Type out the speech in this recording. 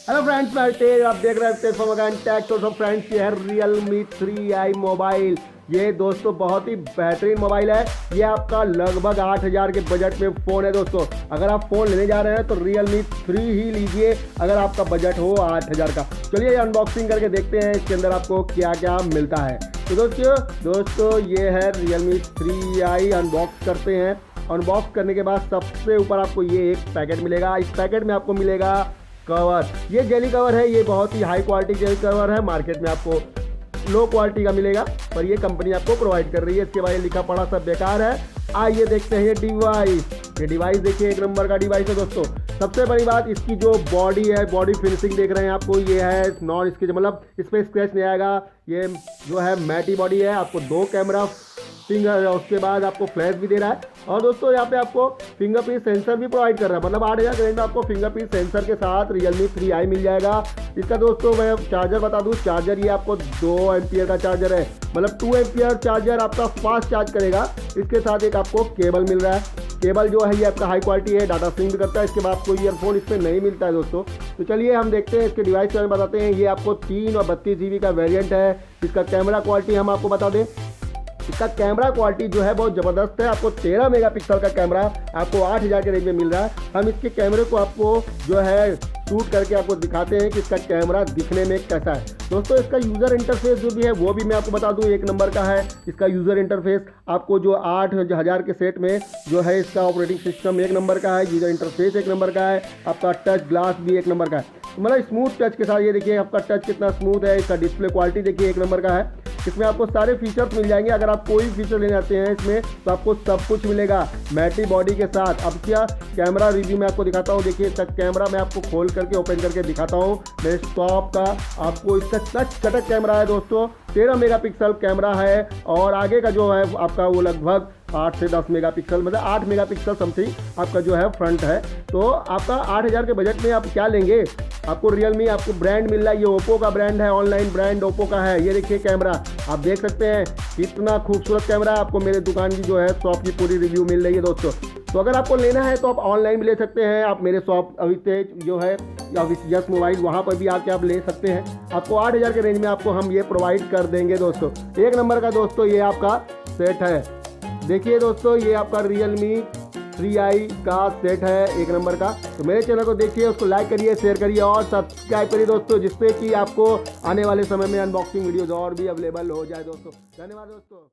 Hello friends, मैं अवितेज, आप देख रहे हैं Funworks&Tech। तो फ्रेंड्स, ये है Realme 3i मोबाइल। ये दोस्तों बहुत ही बेहतरीन मोबाइल है। ये आपका लगभग 8000 के बजट में फ़ोन है दोस्तों। अगर आप फ़ोन लेने जा रहे हैं तो Realme 3 ही लीजिए अगर आपका बजट हो 8000 का। चलिए अनबॉक्सिंग करके देखते हैं इसके अंदर आपको क्या क्या मिलता है। तो दोस्तों ये है Realme 3i। अनबॉक्स करते हैं। अनबॉक्स करने के बाद सबसे ऊपर आपको ये एक पैकेट मिलेगा। इस पैकेट में आपको मिलेगा कवर। ये जेली कवर है। ये बहुत ही हाई क्वालिटी जेली कवर है। मार्केट में आपको लो क्वालिटी का मिलेगा, पर ये कंपनी आपको प्रोवाइड कर रही है। इसके बारे में लिखा पढ़ा सब बेकार है। आइए देखते हैं ये डिवाइस। ये डिवाइस देखिए, एक नंबर का डिवाइस है दोस्तों। सबसे बड़ी बात, इसकी जो बॉडी है, बॉडी फिनिशिंग देख रहे हैं आपको, ये है नॉन स्क्रैच, मतलब इस पर स्क्रैच नहीं आएगा। ये जो है मैटी बॉडी है। आपको 2 कैमरा फिंगर, उसके बाद आपको फ्लैश भी दे रहा है। और दोस्तों यहाँ पे आपको फिंगरप्रिंट सेंसर भी प्रोवाइड कर रहा है। मतलब 8000 के रेंज में आपको फिंगरप्रिंट सेंसर के साथ Realme 3i मिल जाएगा। इसका दोस्तों मैं चार्जर बता दूँ। चार्जर ये आपको 2 एम्पियर का चार्जर है, मतलब 2 एम्पियर चार्जर आपका फास्ट चार्ज करेगा। इसके साथ एक आपको केबल मिल रहा है। केबल जो है ये आपका हाई क्वालिटी है, डाटा सिंक भी करता है। इसके बाद कोई ईयरफोन इसमें नहीं मिलता है दोस्तों। तो चलिए हम देखते हैं इसके डिवाइस के बारे में बताते हैं। ये आपको 3 और 32 GB का वेरिएंट है। इसका कैमरा क्वालिटी हम आपको बता दें। इसका कैमरा क्वालिटी जो है बहुत ज़बरदस्त है। आपको 13 मेगापिक्सल का कैमरा आपको 8000 के रेंज में मिल रहा है। हम इसके कैमरे को आपको जो है शूट करके आपको दिखाते हैं कि इसका कैमरा दिखने में कैसा है। दोस्तों इसका यूज़र इंटरफेस जो भी है वो भी मैं आपको बता दूं, एक नंबर का है। इसका यूज़र इंटरफेस आपको जो 8000 के सेट में जो है, इसका ऑपरेटिंग सिस्टम एक नंबर का है, यूज़र इंटरफेस एक नंबर का है, आपका टच ग्लास भी एक नंबर का है, मतलब स्मूथ टच के साथ। ये देखिए आपका टच कितना स्मूथ है। इसका डिस्प्ले क्वालिटी देखिए एक नंबर का है। इसमें आपको सारे फीचर्स मिल जाएंगे। अगर आप कोई फीचर लेने आते हैं इसमें तो आपको सब कुछ मिलेगा मैटी बॉडी के साथ। अब क्या कैमरा रिव्यू में आपको दिखाता हूँ। देखिए इसका कैमरा मैं आपको खोल करके ओपन करके दिखाता हूँ मेरे टॉप का। आपको इसका टच चटक कैमरा है दोस्तों। 13 मेगापिक्सल कैमरा है। और आगे का जो है आपका वो लगभग 8 से 10 मेगापिक्सल, मतलब 8 मेगापिक्सल समथिंग आपका जो है फ्रंट है। तो आपका 8000 के बजट में आप क्या लेंगे? आपको Realme आपको ब्रांड मिल रहा है। ये ओप्पो का ब्रांड है, ऑनलाइन ब्रांड ओप्पो का है। ये देखिए कैमरा आप देख सकते हैं कितना खूबसूरत कैमरा है। आपको मेरे दुकान की जो है शॉप की पूरी रिव्यू मिल रही है दोस्तों। तो अगर आपको लेना है तो आप ऑनलाइन भी ले सकते हैं। आप मेरे शॉप अवितेज जो है यस मोबाइल, वहाँ पर भी आके आप ले सकते हैं। आपको 8000 के रेंज में आपको हम ये प्रोवाइड कर देंगे दोस्तों। एक नंबर का दोस्तों ये आपका सेट है। देखिए दोस्तों ये आपका Realme 3i का सेट है एक नंबर का। तो मेरे चैनल को देखिए, उसको लाइक करिए, शेयर करिए और सब्सक्राइब करिए दोस्तों, जिससे कि आपको आने वाले समय में अनबॉक्सिंग वीडियोज़ और भी अवेलेबल हो जाए दोस्तों। धन्यवाद दोस्तों।